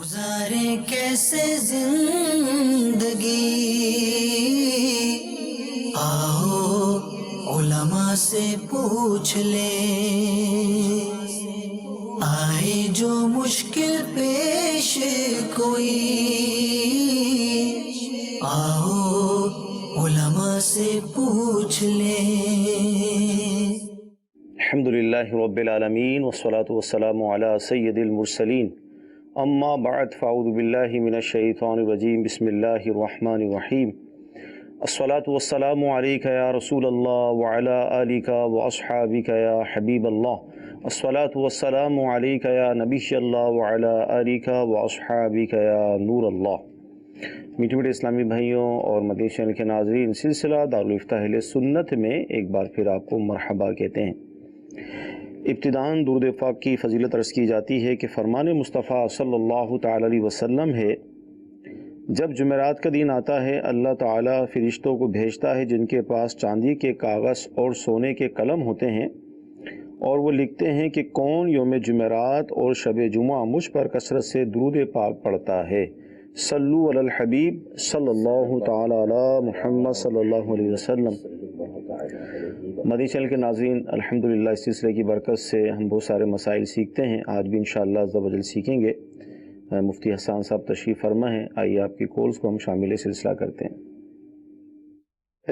گزارے کیسے زندگی، آؤ علماء سے پوچھ لیں، آئے جو مشکل پیش کوئی، آؤ علماء سے پوچھ لیں۔ الحمدللہ رب العالمین والصلاة والسلام علی سید المرسلین، اما بعد فاعوذ باللہ من الشیطان الرجیم، بسم اللہ الرحمن الرحیم۔ الصلاة والسلام علیک یا رسول اللہ وعلی آلک واصحابک یا حبیب اللہ، الصلاة والسلام علیک یا نبی اللہ وعلی آلک واصحابک یا نور اللہ۔ میٹھے میٹھے اسلامی بھائیوں اور مدنی چینل کے ناظرین، سلسلہ دارالفتہ اہل سنت میں ایک بار پھر آپ کو مرحبا کہتے ہیں۔ ابتداً درود پاک کی فضیلت عرض کی جاتی ہے کہ فرمان مصطفیٰ صلی اللہ تعالی علیہ وسلم ہے، جب جمعرات کا دن آتا ہے اللہ تعالیٰ فرشتوں کو بھیجتا ہے جن کے پاس چاندی کے کاغذ اور سونے کے قلم ہوتے ہیں، اور وہ لکھتے ہیں کہ کون یوم جمعرات اور شب جمعہ مجھ پر کثرت سے درود پاک پڑھتا ہے۔ صلو علی الحبیب صلی اللہ تعالی علی محمد صلی اللہ علیہ وسلم۔ مدنی چینل کے ناظرین، الحمدللہ اس سلسلے کی برکت سے ہم بہت سارے مسائل سیکھتے ہیں، آج بھی انشاءاللہ عز و جل سیکھیں گے۔ مفتی حسان صاحب تشریف فرما ہیں، آئیے آپ کی کالز کو ہم شامل سلسلہ کرتے ہیں۔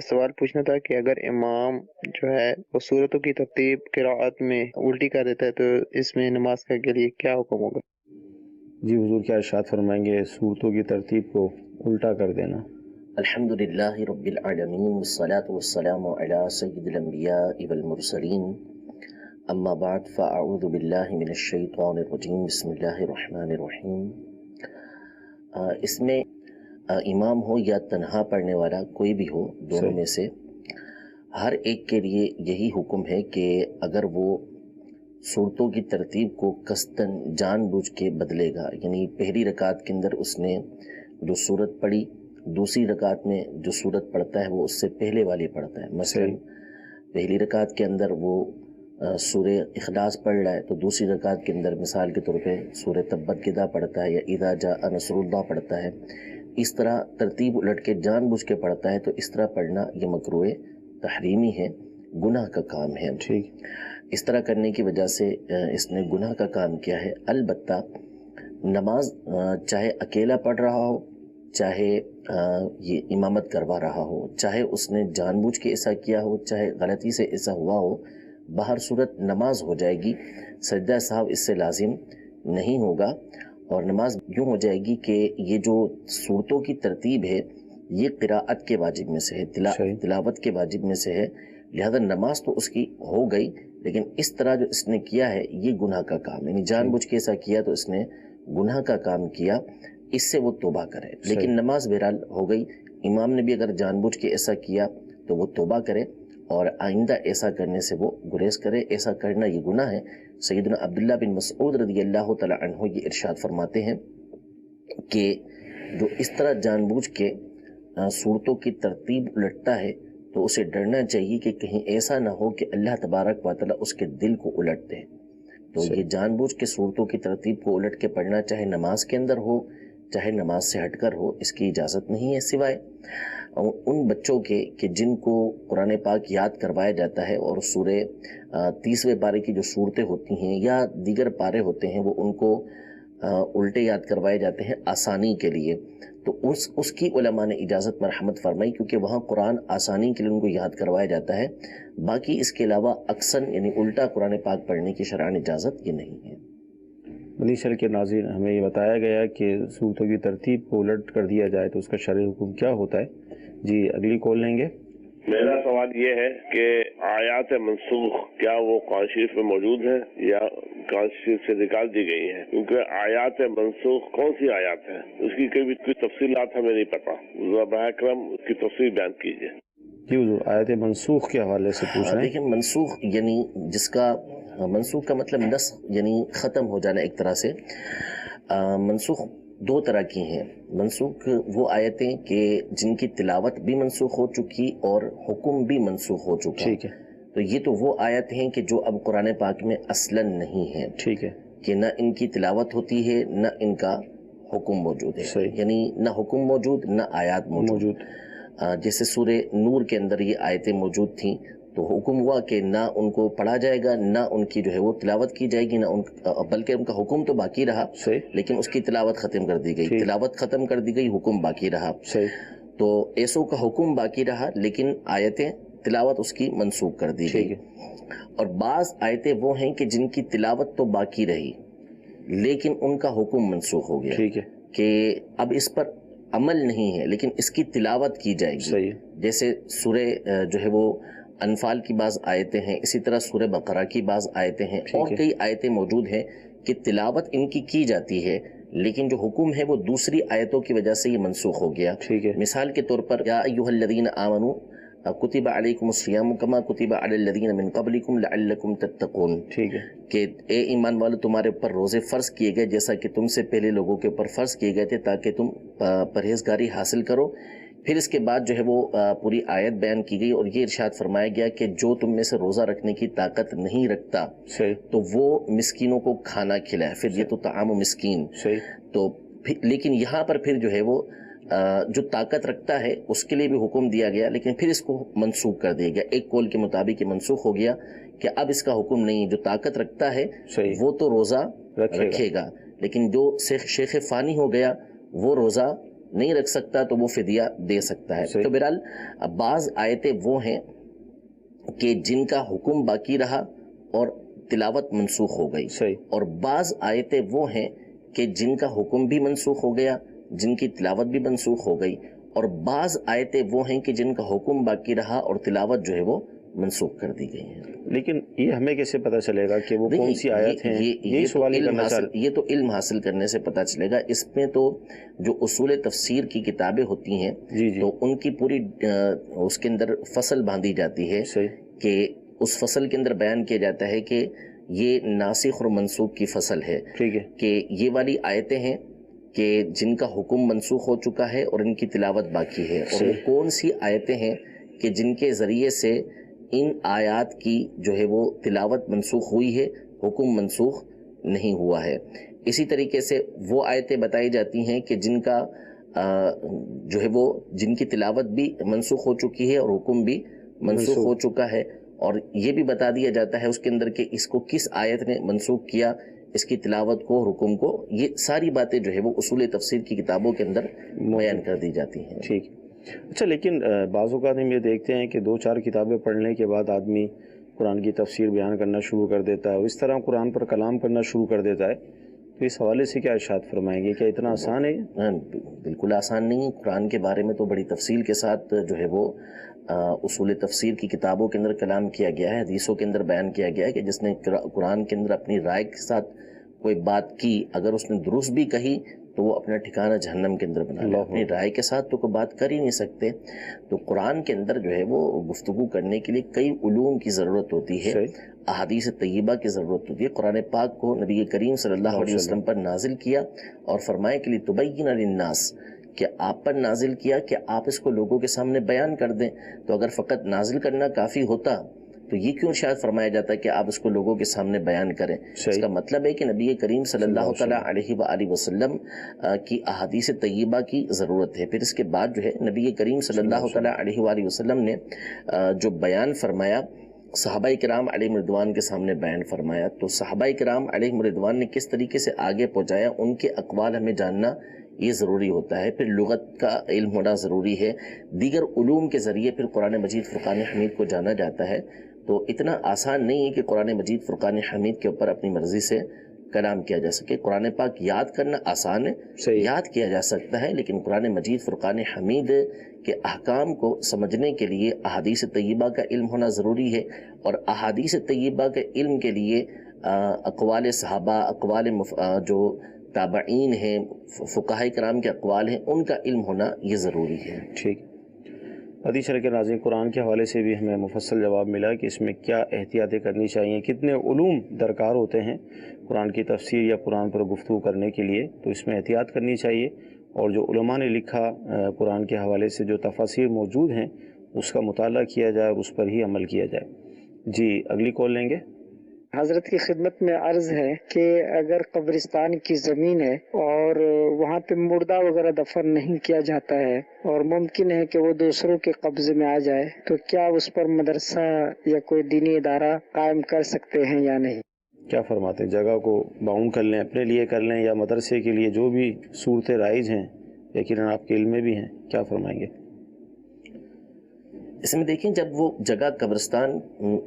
سوال پوچھنا تھا کہ اگر امام جو ہے وہ سورتوں کی ترتیب قراءت میں الٹی کر دیتا ہے تو اس میں نماز کے لیے کیا حکم ہوگا؟ جی حضور کیا ارشاد فرمائیں گے سورتوں کی ترتیب کو الٹا کر دینا؟ الحمدللہ رب العالمین والصلاة والسلام علی سید الانبیاء والمرسلین، اما بعد فاعوذ باللہ من الشیطان الرجیم، بسم اللہ الرحمن الرحیم۔ اس میں امام ہو یا تنہا پڑھنے والا کوئی بھی ہو، دونوں میں سے ہر ایک کے لیے یہی حکم ہے کہ اگر وہ صورتوں کی ترتیب کو قصداً جان بوجھ کے بدلے گا، یعنی پہلی رکعت کے اندر اس نے جو صورت پڑھی، دوسری رکعت میں جو صورت پڑھتا ہے وہ اس سے پہلے والی پڑھتا ہے۔ مثلا پہلی رکعت کے اندر وہ سورہ اخلاص پڑھ رہا ہے تو دوسری رکعت کے اندر مثال کے طور پہ سورہ تبت یدا پڑھتا ہے یا اذا جاء نصر اللہ پڑھتا ہے۔ اس طرح ترتیب الٹ کے جان بوجھ کے پڑھتا ہے تو اس طرح پڑھنا یہ مکروہ تحریمی ہے، گناہ کا کام ہے۔ اس طرح کرنے کی وجہ سے اس نے گناہ کا کام کیا ہے۔ البتہ نماز چاہے اکیلا پڑھ رہا ہو، چاہے یہ امامت کروا رہا ہو، چاہے اس نے جان بوجھ کے ایسا کیا ہو، چاہے غلطی سے ایسا ہوا ہو، بہر صورت نماز ہو جائے گی، سجدہ صاحب اس سے لازم نہیں ہوگا، اور نماز یوں ہو جائے گی کہ یہ جو صورتوں کی ترتیب ہے یہ قراءت کے واجب میں سے ہے، تلاوت کے واجب میں سے ہے، لہذا نماز تو اس کی ہو گئی، لیکن اس طرح جو اس نے کیا ہے یہ گناہ کا کام، یعنی جان بوجھ کے ایسا کیا تو اس نے گناہ کا کام کیا، اس سے وہ توبہ کرے۔ لیکن نماز بہرحال ہو گئی، امام نے بھی اگر جان بوجھ کے ایسا کیا تو وہ توبہ کرے اور آئندہ ایسا کرنے سے وہ گریز کرے، ایسا کرنا یہ گناہ ہے۔ سیدنا عبداللہ بن مسعود رضی اللہ تعالی عنہ یہ ارشاد فرماتے ہیں کہ جو اس طرح جان بوجھ کے صورتوں کی ترتیب الٹتا ہے تو اسے ڈرنا چاہیے کہ کہیں ایسا نہ ہو کہ اللہ تبارک و تعالی اس کے دل کو الٹ دے۔ تو یہ جان بوجھ کے صورتوں کی ترتیب کو الٹ کے پڑھنا، چاہے نماز کے اندر ہو چاہے نماز سے ہٹ کر ہو، اس کی اجازت نہیں ہے، سوائے ان بچوں کے کہ جن کو قرآن پاک یاد کروایا جاتا ہے اور سورہ 30ویں پارے کی جو صورتیں ہوتی ہیں یا دیگر پارے ہوتے ہیں وہ ان کو الٹے یاد کروائے جاتے ہیں آسانی کے لیے، تو اس کی علماء نے اجازت مرحمت فرمائی، کیونکہ وہاں قرآن آسانی کے لیے ان کو یاد کروایا جاتا ہے، باقی اس کے علاوہ اکثر یعنی الٹا قرآن پاک پڑھنے کی شرعاً اجازت یہ نہیں ہے۔ مدنی چینل کے ناظرین، ہمیں یہ بتایا گیا کہ صورتوں کی ترتیب کو الٹ کر دیا جائے تو اس کا شرعی حکم کیا ہوتا ہے؟ جی اگلی کال لیں گے۔ میرا سوال یہ ہے کہ آیات منسوخ کیا وہ قرآن شریف میں موجود ہیں یا قرآن شریف سے نکال دی گئی ہیں؟ کیونکہ آیات منسوخ کون سی آیات ہیں اس کی کوئی تفصیلات ہمیں نہیں پتا، براہ کرم اس کی تفصیل بیان کیجیے۔ جی حضور، آیات منسوخ کے حوالے سے پوچھ رہے ہیں۔ دیکھیں، منسوخ یعنی جس کا منسوخ کا مطلب نسخ یعنی ختم ہو جانا ایک طرح سے۔ منسوخ دو طرح کی ہیں۔ منسوخ وہ آیتیں کہ جن کی تلاوت بھی منسوخ ہو چکی اور حکم بھی منسوخ ہو چکا، ٹھیک ہے، تو یہ تو وہ آیت ہیں کہ جو اب قرآن پاک میں اصلاً نہیں ہیں، ٹھیک ہے، کہ نہ ان کی تلاوت ہوتی ہے نہ ان کا حکم موجود ہے، صحیح. یعنی نہ حکم موجود نہ آیات موجود. جیسے سورہ نور کے اندر یہ آیتیں موجود تھیں تو حکم ہوا کہ نہ ان کو پڑھا جائے گا، نہ ان کی جو ہے وہ تلاوت کی جائے گی، نہ بلکہ ان کا حکم تو باقی رہا لیکن اس کی تلاوت ختم کر دی گئی. تلاوت ختم کر دی گئی، حکم باقی رہا. تو ایسو کا حکم باقی رہا لیکن آیتیں تلاوت اس کی منسوخ کر دی گئی. اور بعض آیتیں وہ ہیں کہ جن کی تلاوت تو باقی رہی لیکن ان کا حکم منسوخ ہو گیا کہ اب اس پر عمل نہیں ہے لیکن اس کی تلاوت کی جائے گی. جیسے سورہ جو ہے وہ انفال کی بعض آیتیں ہیں، اسی طرح سورہ بقرہ کی بعض آیتیں ہیں، اور کئی آیتیں موجود ہیں کہ تلاوت ان کی جاتی ہے لیکن جو حکم ہے وہ دوسری آیتوں کی وجہ سے یہ منسوخ ہو گیا. مثال کے طور پر یا ایھا الذین آمنوا کتب علیکم الصیام کما کتب علی الذین من قبلکم لعلکم تتقون، کہ اے ایمان والو تمہارے اوپر روزے فرض کیے گئے جیسا کہ تم سے پہلے لوگوں کے اوپر فرض کیے گئے تھے تاکہ تم پرہیزگاری حاصل کرو. پھر اس کے بعد جو ہے وہ پوری آیت بیان کی گئی اور یہ ارشاد فرمایا گیا کہ جو تم میں سے روزہ رکھنے کی طاقت نہیں رکھتا تو وہ مسکینوں کو کھانا کھلائے. پھر یہ تو طعام و مسکین. تو لیکن یہاں پر پھر جو ہے وہ جو طاقت رکھتا ہے اس کے لیے بھی حکم دیا گیا لیکن پھر اس کو منسوخ کر دیا گیا. ایک قول کے مطابق یہ منسوخ ہو گیا کہ اب اس کا حکم نہیں، جو طاقت رکھتا ہے وہ تو روزہ رکھے گا لیکن جو شیخ فانی ہو گیا وہ روزہ نہیں رکھ سکتا تو وہ فدیہ دے سکتا ہے. تو بہرحال بعض آیتیں وہ ہیں کہ جن کا حکم باقی رہا اور تلاوت منسوخ ہو گئی، اور بعض آیتیں وہ ہیں کہ جن کا حکم بھی منسوخ ہو گیا، جن کی تلاوت بھی منسوخ ہو گئی، اور بعض آیتیں وہ ہیں کہ جن کا حکم باقی رہا اور تلاوت جو ہے وہ منسوخ کر دی گئی ہیں. لیکن یہ ہمیں کیسے پتہ چلے گا کہ وہ کون سی آیت ہیں؟ یہ تو علم حاصل کرنے سے پتہ چلے گا. اس میں تو جو اصول تفسیر کی کتابیں ہوتی ہیں تو ان کی پوری اس کے اندر فصل باندھی جاتی ہے کہ اس فصل کے اندر بیان کیا جاتا ہے کہ یہ ناسخ اور منسوخ کی فصل ہے کہ یہ والی آیتیں ہیں کہ جن کا حکم منسوخ ہو چکا ہے اور ان کی تلاوت باقی ہے، اور وہ کون سی آیتیں ہیں کہ جن کے ذریعے سے ان آیات کی جو ہے وہ تلاوت منسوخ ہوئی ہے، حکم منسوخ نہیں ہوا ہے. اسی طریقے سے وہ آیتیں بتائی جاتی ہیں کہ جن کا جو ہے وہ جن کی تلاوت بھی منسوخ ہو چکی ہے اور حکم بھی منسوخ ہو چکا ہے، اور یہ بھی بتا دیا جاتا ہے اس کے اندر کہ اس کو کس آیت نے منسوخ کیا، اس کی تلاوت کو، حکم کو. یہ ساری باتیں جو ہے وہ اصول تفسیر کی کتابوں کے اندر بیان کر دی جاتی ہیں. ٹھیک. اچھا، لیکن بعض اوقات ہم یہ دیکھتے ہیں کہ 2-4 کتابیں پڑھنے کے بعد آدمی قرآن کی تفسیر بیان کرنا شروع کر دیتا ہے اور اس طرح قرآن پر کلام کرنا شروع کر دیتا ہے. تو اس حوالے سے کیا ارشاد فرمائیں گے؟ کیا اتنا آسان ہے؟ بالکل آسان نہیں. قرآن کے بارے میں تو بڑی تفصیل کے ساتھ جو ہے وہ اصول تفسیر کی کتابوں کے اندر کلام کیا گیا ہے، حدیثوں کے اندر بیان کیا گیا ہے کہ جس نے قرآن کے اندر اپنی رائے کے ساتھ کوئی بات کی، اگر اس نے درست بھی کہی تو وہ اپنا ٹھکانہ جہنم کے اندر بنا لیا. اپنی رائے کے ساتھ تو کوئی بات کر ہی نہیں سکتے. تو قرآن کے اندر جو ہے وہ گفتگو کرنے کے لیے کئی علوم کی ضرورت ہوتی ہے، احادیث طیبہ کی ضرورت ہوتی ہے. قرآن پاک کو نبی کریم صلی اللہ علیہ وسلم پر نازل کیا اور فرمایا کہ لتبین للناس، کہ آپ پر نازل کیا کہ آپ اس کو لوگوں کے سامنے بیان کر دیں. تو اگر فقط نازل کرنا کافی ہوتا تو یہ کیوں شاید فرمایا جاتا ہے کہ آپ اس کو لوگوں کے سامنے بیان کریں؟ اس کا مطلب ہے کہ نبی کریم صلی اللہ تعالیٰ علیہ وآلہ وسلم کی احادیث طیبہ کی ضرورت ہے. پھر اس کے بعد جو ہے نبی کریم صلی اللہ تعالیٰ علیہ وآلہ وسلم نے جو بیان فرمایا صحابہ کرام علیہ رضوان کے سامنے بیان فرمایا. تو صحابہ کرام علیہ رضوان نے کس طریقے سے آگے پہنچایا، ان کے اقوال ہمیں جاننا یہ ضروری ہوتا ہے. پھر لغت کا علم ہونا ضروری ہے. دیگر علوم کے ذریعے پھر قرآن مجید فرقان حمید کو جانا جاتا ہے. تو اتنا آسان نہیں ہے کہ قرآن مجید فرقان حمید کے اوپر اپنی مرضی سے کلام کیا جا سکے. قرآن پاک یاد کرنا آسان ہے، یاد کیا جا سکتا ہے، لیکن قرآن مجید فرقان حمید کے احکام کو سمجھنے کے لیے احادیث طیبہ کا علم ہونا ضروری ہے. اور احادیث طیبہ کے علم کے لیے اقوال صحابہ، اقوال جو تابعین ہیں، فقہاء کرام کے اقوال ہیں، ان کا علم ہونا یہ ضروری ہے. ٹھیک. حدیث شریف کے ناظرین، قرآن کے حوالے سے بھی ہمیں مفصل جواب ملا کہ اس میں کیا احتیاطیں کرنی چاہیے، کتنے علوم درکار ہوتے ہیں قرآن کی تفسیر یا قرآن پر گفتگو کرنے کے لیے. تو اس میں احتیاط کرنی چاہیے، اور جو علماء نے لکھا قرآن کے حوالے سے جو تفاسیر موجود ہیں اس کا مطالعہ کیا جائے اور اس پر ہی عمل کیا جائے. جی، اگلی کال لیں گے. حضرت کی خدمت میں عرض ہے کہ اگر قبرستان کی زمین ہے اور وہاں پہ مردہ وغیرہ دفن نہیں کیا جاتا ہے اور ممکن ہے کہ وہ دوسروں کے قبضے میں آ جائے، تو کیا اس پر مدرسہ یا کوئی دینی ادارہ قائم کر سکتے ہیں یا نہیں؟ کیا فرماتے ہیں؟ جگہ کو باؤنڈ کر لیں، اپنے لیے کر لیں، یا مدرسے کے لیے جو بھی صورتیں رائج ہیں یقیناً آپ کے علم میں بھی ہیں، کیا فرمائیں گے؟ اس میں دیکھیں، جب وہ جگہ قبرستان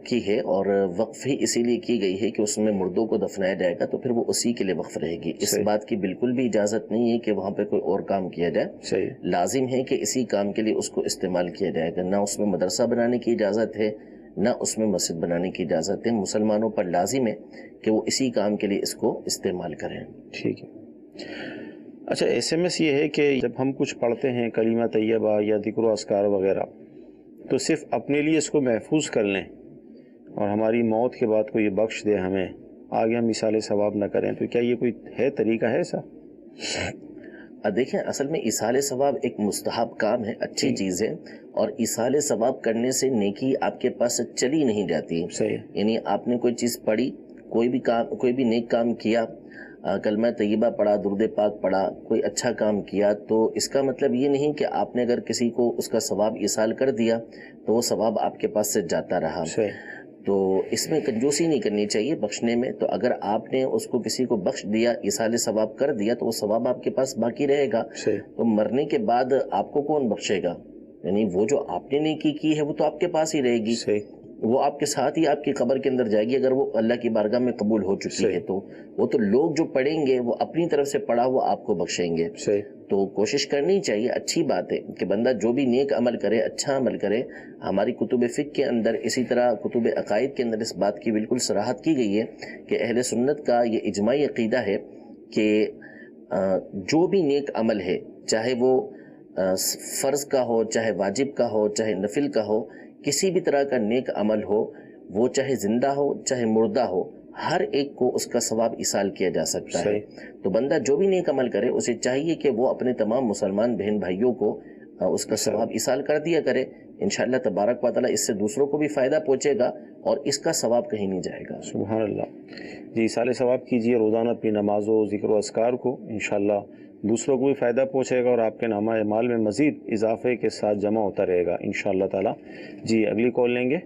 کی ہے اور وقف ہی اسی لیے کی گئی ہے کہ اس میں مردوں کو دفنایا جائے گا، تو پھر وہ اسی کے لیے وقف رہے گی۔ اس بات کی بالکل بھی اجازت نہیں ہے کہ وہاں پہ کوئی اور کام کیا جائے۔ صحیح، لازم ہے کہ اسی کام کے لیے اس کو استعمال کیا جائے گا، نہ اس میں مدرسہ بنانے کی اجازت ہے نہ اس میں مسجد بنانے کی اجازت ہے۔ مسلمانوں پر لازم ہے کہ وہ اسی کام کے لیے اس کو استعمال کریں۔ ٹھیک ہے۔ اچھا، SMS یہ ہے کہ جب ہم کچھ پڑھتے ہیں کلمہ طیبہ یا ذکر و اذکار وغیرہ، تو صرف اپنے لیے اس کو محفوظ کر لیں اور ہماری موت کے بعد کوئی بخش دے ہمیں، آگے ہم مثال ثواب نہ کریں، تو کیا یہ کوئی ہے طریقہ ہے ایسا؟ دیکھیں، اصل میں ایصال ثواب ایک مستحب کام ہے، اچھی چیز ہے، اور ایصال ثواب کرنے سے نیکی آپ کے پاس چلی نہیں جاتی۔ صحیح، یعنی آپ نے کوئی چیز پڑھی، کوئی بھی نیک کام کیا، کلمہ طیبہ پڑھا، درود پاک پڑھا، کوئی اچھا کام کیا، تو اس کا مطلب یہ نہیں کہ آپ نے اگر کسی کو اس کا ثواب ایصال کر دیا تو وہ ثواب آپ کے پاس سے جاتا رہا۔ تو اس میں کنجوسی نہیں کرنی چاہیے بخشنے میں۔ تو اگر آپ نے اس کو کسی کو بخش دیا، ایصال ثواب کر دیا، تو وہ ثواب آپ کے پاس باقی رہے گا۔ تو مرنے کے بعد آپ کو کون بخشے گا؟ یعنی وہ جو آپ نے نیکی کی ہے وہ تو آپ کے پاس ہی رہے گی، وہ آپ کے ساتھ ہی آپ کی قبر کے اندر جائے گی، اگر وہ اللہ کی بارگاہ میں قبول ہو چکی ہے تو وہ تو لوگ جو پڑھیں گے وہ اپنی طرف سے پڑھا وہ آپ کو بخشیں گے۔ تو کوشش کرنی چاہیے، اچھی بات ہے کہ بندہ جو بھی نیک عمل کرے، اچھا عمل کرے۔ ہماری کتب فقہ کے اندر، اسی طرح کتب عقائد کے اندر اس بات کی بالکل صراحت کی گئی ہے کہ اہل سنت کا یہ اجماعی عقیدہ ہے کہ جو بھی نیک عمل ہے، چاہے وہ فرض کا ہو، چاہے واجب کا ہو، چاہے نفل کا ہو، کسی بھی طرح کا نیک عمل ہو، وہ چاہے زندہ ہو چاہے مردہ ہو، ہر ایک کو اس کا ثواب ایصال کیا جا سکتا ہے۔ تو بندہ جو بھی نیک عمل کرے اسے چاہیے کہ وہ اپنے تمام مسلمان بہن بھائیوں کو اس کا ثواب ایصال کر دیا کرے۔ انشاءاللہ تبارک و تعالیٰ اس سے دوسروں کو بھی فائدہ پہنچے گا اور اس کا ثواب کہیں نہیں جائے گا۔ سبحان اللہ۔ جی، ایصال ثواب کیجیے روزانہ اپنی نمازوں، ذکر و اذکار کو، انشاءاللہ دوسروں کو بھی فائدہ پہنچے گا اور آپ کے نامہ اعمال میں مزید اضافے کے ساتھ جمع ہوتا رہے گا انشاءاللہ تعالیٰ۔ جی، اگلی کال لیں گے۔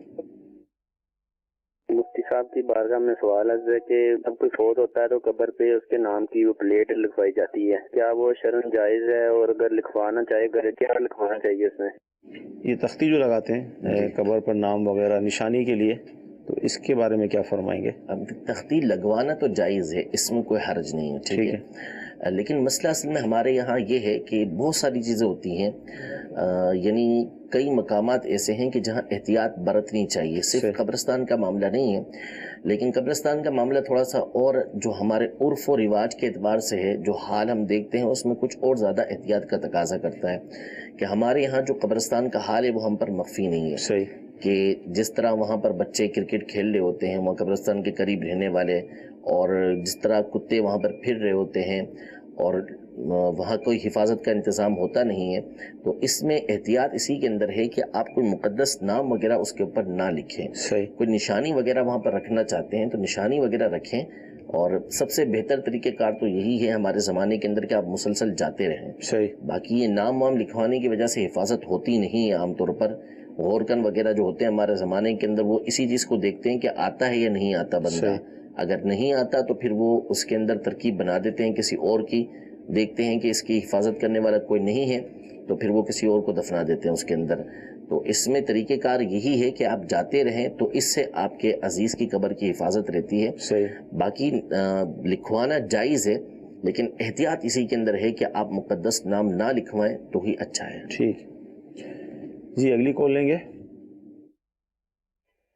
مفتی صاحب کی بارگاہ میں سوال ہے کہ جب کوئی فوت ہوتا ہے تو قبر پہ اس کے نام کی وہ پلیٹ لکھوائی جاتی ہے، کیا وہ شرعاً جائز ہے؟ اور اگر لکھوانا چاہے کیا لکھوانا چاہیے اس میں؟ یہ تختی جو لگاتے ہیں قبر پر نام وغیرہ نشانی کے لیے، تو اس کے بارے میں کیا فرمائیں گے؟ اب تختی لگوانا تو جائز ہے، اس میں کوئی حرج نہیں ہے، ٹھیک ہے۔ لیکن مسئلہ اصل میں ہمارے یہاں یہ ہے کہ بہت ساری چیزیں ہوتی ہیں، یعنی کئی مقامات ایسے ہیں کہ جہاں احتیاط برتنی چاہیے۔ صرف قبرستان کا معاملہ نہیں ہے، لیکن قبرستان کا معاملہ تھوڑا سا اور جو ہمارے عرف و رواج کے اعتبار سے ہے، جو حال ہم دیکھتے ہیں اس میں کچھ اور زیادہ احتیاط کا تقاضا کرتا ہے کہ ہمارے یہاں جو قبرستان کا حال ہے وہ ہم پر مخفی نہیں ہے، کہ جس طرح وہاں پر بچے کرکٹ کھیل رہے ہوتے ہیں وہاں قبرستان کے قریب رہنے والے، اور جس طرح کتے وہاں پر پھر رہے ہوتے ہیں اور وہاں کوئی حفاظت کا انتظام ہوتا نہیں ہے، تو اس میں احتیاط اسی کے اندر ہے کہ آپ کوئی مقدس نام وغیرہ اس کے اوپر نہ لکھیں۔ کوئی نشانی وغیرہ وہاں پر رکھنا چاہتے ہیں تو نشانی وغیرہ رکھیں، اور سب سے بہتر طریقہ کار تو یہی ہے ہمارے زمانے کے اندر کہ آپ مسلسل جاتے رہیں۔ باقی یہ نام وام لکھوانے کی وجہ سے حفاظت ہوتی نہیں ہے عام طور پر۔ غورکن وغیرہ جو ہوتے ہیں ہمارے زمانے کے اندر، وہ اسی چیز کو دیکھتے ہیں کہ آتا ہے یا نہیں آتا بندہ، اگر نہیں آتا تو پھر وہ اس کے اندر ترکیب بنا دیتے ہیں کسی اور کی، دیکھتے ہیں کہ اس کی حفاظت کرنے والا کوئی نہیں ہے تو پھر وہ کسی اور کو دفنا دیتے ہیں اس کے اندر۔ تو اس میں طریقہ کار یہی ہے کہ آپ جاتے رہیں تو اس سے آپ کے عزیز کی قبر کی حفاظت رہتی ہے۔ باقی لکھوانا جائز ہے، لیکن احتیاط اسی کے اندر ہے کہ آپ مقدس نام نہ لکھوائیں تو ہی اچھا ہے۔ ٹھیک جی، اگلی کال لیں گے۔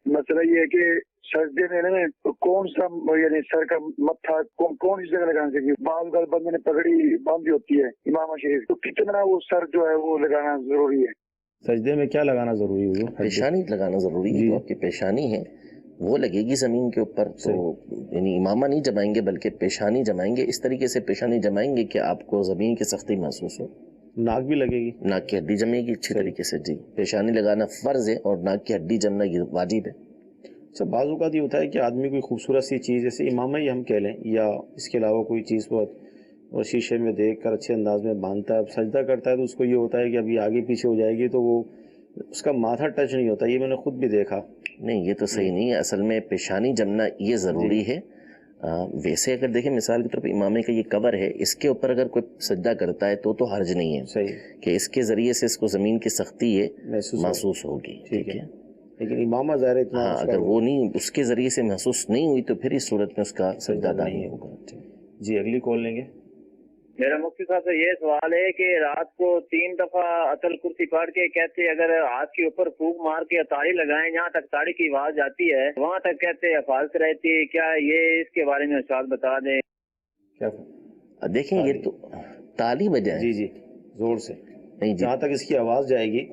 مسئلہ یہ ہے کہ سجدے میں کون سا یعنی سر کا متھا کون سی جگہ لگانا چاہیے؟ بعض بندے نے پگڑی باندھی ہوتی ہے امام شریف، تو کتنا وہ سر جو ہے وہ لگانا ضروری ہے؟ سجدے میں کیا لگانا ضروری ہے؟ پیشانی لگانا ضروری ہے، تو آپ کی پیشانی ہے وہ لگے گی زمین کے اوپر، تو یعنی امامہ نہیں جمائیں گے بلکہ پیشانی جمائیں گے، اس طریقے سے پیشانی جمائیں گے کہ آپ کو زمین کی سختی محسوس ہو۔ ناک بھی لگے گی؟ ناک کی ہڈی جمے گی اچھی طریقے سے، جی۔ پیشانی لگانا فرض ہے اور ناک کی ہڈی جمنا یہ واجب ہے۔ اچھا بعض اوقات یہ ہوتا ہے کہ آدمی کوئی خوبصورت سی چیز جیسے امامہ ہی ہم کہہ لیں یا اس کے علاوہ کوئی چیز بہت اور شیشے میں دیکھ کر اچھے انداز میں باندھتا ہے، اب سجدہ کرتا ہے تو اس کو یہ ہوتا ہے کہ ابھی آگے پیچھے ہو جائے گی تو وہ اس کا ماتھا ٹچ نہیں ہوتا، یہ میں نے خود بھی دیکھا۔ نہیں یہ تو صحیح نہیں ہے، اصل میں پیشانی جمنا یہ ضروری ہے۔ ویسے اگر دیکھیں مثال کے طور پر امامے کا یہ کور ہے، اس کے اوپر اگر کوئی سجدہ کرتا ہے تو حرج نہیں ہے صحیح کہ اس کے ذریعے سے اس کو زمین کی سختی ہے محسوس ہوگی، ٹھیک ہے، لیکن امامہ ظاہر اتنا ہاں اگر وہ نہیں اس کے ذریعے سے محسوس نہیں ہوئی تو پھر اس صورت میں اس کا سجدہ ادا نہیں ہوگا۔ جی اگلی کال لیں گے۔ میرا مفتی صاحب سے یہ سوال ہے کہ رات کو 3 دفعہ آیت الکرسی پڑھ کے کہتے اگر ہاتھ کے اوپر پھونک مار کے تاڑی لگائیں جہاں تک تاڑی کی آواز جاتی ہے وہاں تک کہتے حفاظت رہتی ہے، کیا یہ اس کے بارے میں استاد بتا دیں؟ دیکھیں یہ تو تالی بجائیں، جی زور سے نہیں جہاں تک اس کی آواز جائے گی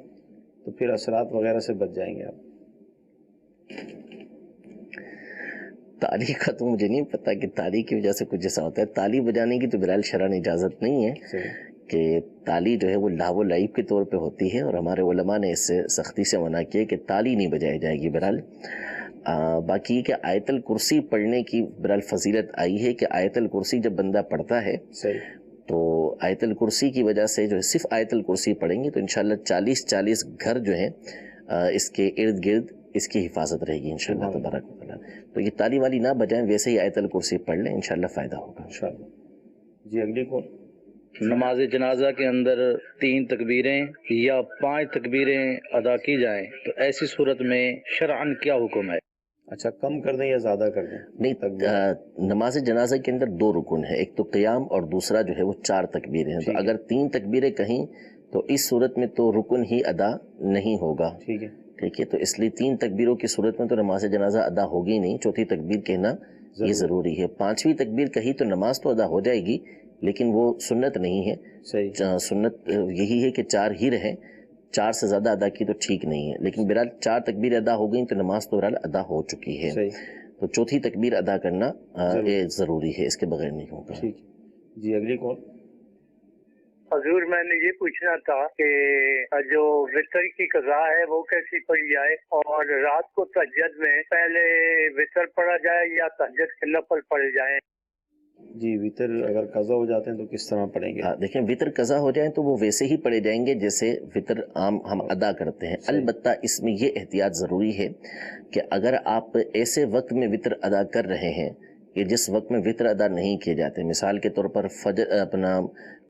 تو پھر اثرات وغیرہ سے بچ جائیں گے آپ۔ تالی کا تو مجھے نہیں پتا کہ تالی کی وجہ سے کچھ ایسا ہوتا ہے، تالی بجانے کی تو بہرحال شرعاً اجازت نہیں ہے کہ تالی جو ہے وہ لاو و لعب کے طور پہ ہوتی ہے، اور ہمارے علماء نے اس سے سختی سے منع کیا کہ تالی نہیں بجائی جائے گی۔ بہرحال باقی کہ آیت الکرسی پڑھنے کی بہرحال فضیلت آئی ہے کہ آیت الکرسی جب بندہ پڑھتا ہے تو آیت الکرسی کی وجہ سے جو ہے صرف آیت الکرسی پڑھیں گے تو انشاءاللہ 40 گھر جو ہیں اس کے ارد گرد اس کی حفاظت رہے گی انشاءاللہ تبارک و تعالیٰ۔ تو یہ تالی والی نہ بجائیں، ویسے ہی آیت الکرسی پڑھ لیں، انشاءاللہ فائدہ ہوگا انشاءاللہ۔ جی اگلی کال۔ نماز جنازہ کے اندر 3 تکبیریں یا 5 تکبیریں ادا کی جائیں تو ایسی صورت میں شرعاً کیا حکم ہے؟ اچھا کم کر دیں یا زیادہ کر دیں؟ نہیں، نماز جنازہ کے اندر 2 رکن ہیں، ایک تو قیام اور دوسرا جو ہے وہ 4 تکبیریں ہیں، تو اگر 3 تکبیریں کہیں تو اس صورت میں تو رکن ہی ادا نہیں ہوگا، ٹھیک ہے، تو اس لیے 3 تکبیروں کی صورت میں تو نماز جنازہ ادا ہوگی نہیں، چوتھی تکبیر کہنا یہ ضروری ہے۔ 5ویں تکبیر کہی تو نماز تو ادا ہو جائے گی لیکن وہ سنت نہیں ہے، سنت یہی ہے کہ 4 ہی رہیں، 4 سے زیادہ ادا کی تو ٹھیک نہیں ہے، لیکن بہرحال 4 تکبیر ادا ہو گئیں تو نماز تو بہرحال ادا ہو چکی ہے، تو چوتھی تکبیر ادا کرنا ضروری ہے، اس کے بغیر نہیں ہوگا۔ جی اگلی کال۔ حضور میں نے یہ پوچھنا تھا کہ جو وطر کی قضا ہے وہ کیسی پڑھی جائے، اور رات کو تہجد میں پہلے وطر پڑھا جائے یا تہجد کے نفل پڑھے جائیں؟ جی وطر اگر قضا ہو جاتے ہیں تو کس طرح پڑھیں گے؟ دیکھیں وطر قضا ہو جائیں تو وہ ویسے ہی پڑھے جائیں گے جیسے وطر عام ہم ادا کرتے ہیں، البتہ اس میں یہ احتیاط ضروری ہے کہ اگر آپ ایسے وقت میں وطر ادا کر رہے ہیں کہ جس وقت میں وطر ادا نہیں کیے جاتے، مثال کے طور پر فجر